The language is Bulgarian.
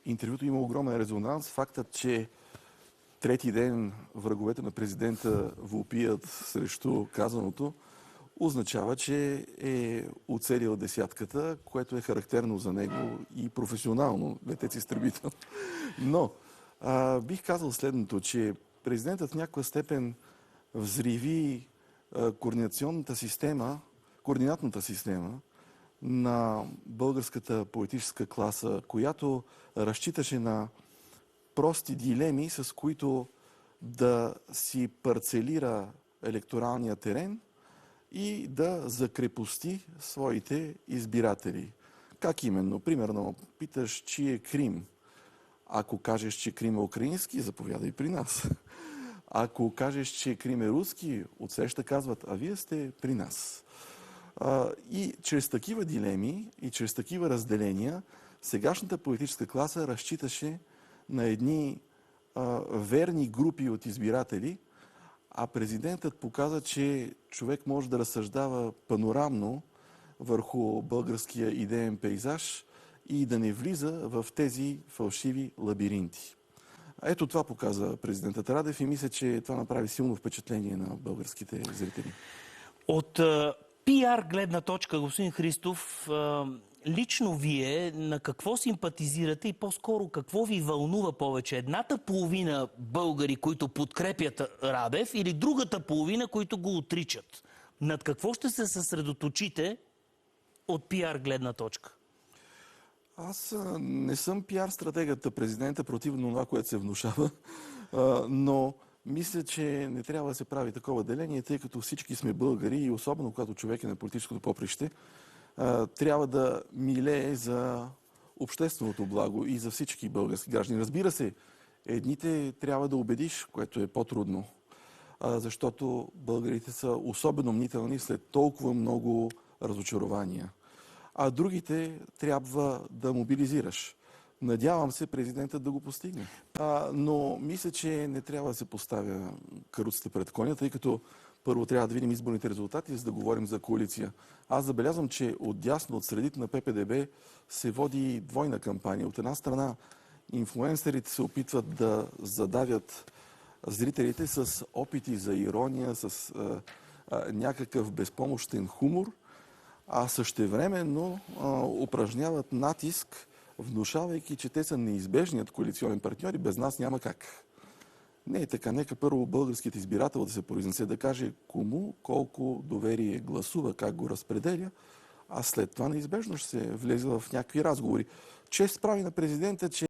интервюто има огромен резонанс. Фактът, че трети ден враговете на президента вопият срещу казаното, означава, че е оцелил десятката, което е характерно за него и професионално, летец-изтребител. Но бих казал следното, че президентът в някаква степен взриви координатната система на българската политическа класа, която разчиташе на прости дилеми, с които да си парцелира електоралния терен и да закрепости своите избиратели. Как именно? Примерно, питаш, чий е Крим. Ако кажеш, че Крим е украински, заповядай при нас. Ако кажеш, че Крим е руски, отсреща казват, а вие сте при нас. И чрез такива дилеми и чрез такива разделения сегашната политическа класа разчиташе на едни верни групи от избиратели, а президентът показа, че човек може да разсъждава панорамно върху българския идеен пейзаж и да не влиза в тези фалшиви лабиринти. Ето това показа президентът Радев и мисля, че това направи силно впечатление на българските зрители. От пиар гледна точка, господин Христов, лично вие на какво симпатизирате и по-скоро какво ви вълнува повече? Едната половина българи, които подкрепят Радев, или другата половина, които го отричат? Над какво ще се съсредоточите от пиар гледна точка? Аз не съм пиар стратегията президента, противно на това, което се внушава, но мисля, че не трябва да се прави такова деление, тъй като всички сме българи и особено когато човек е на политическото поприще, трябва да милее за общественото благо и за всички български граждани. Разбира се, едните трябва да убедиш, което е по-трудно, защото българите са особено мнителни след толкова много разочарования. А другите трябва да мобилизираш. Надявам се президентът да го постигне. Но мисля, че не трябва да се поставя каруцата пред коня, тъй като първо трябва да видим изборните резултати, за да говорим за коалиция. Аз забелязвам, че отдясно, от средите на ППДБ се води двойна кампания. От една страна, инфлуенсърите се опитват да задавят зрителите с опити за ирония, с някакъв безпомощен хумор, а същевременно упражняват натиск, внушавайки, че те са неизбежният коалиционен партньор и без нас няма как. Не е така. Нека първо българският избирател да се произнесе, да каже кому, колко доверие гласува, как го разпределя, а след това неизбежно ще се влезе в някакви разговори. Чест прави на президента, че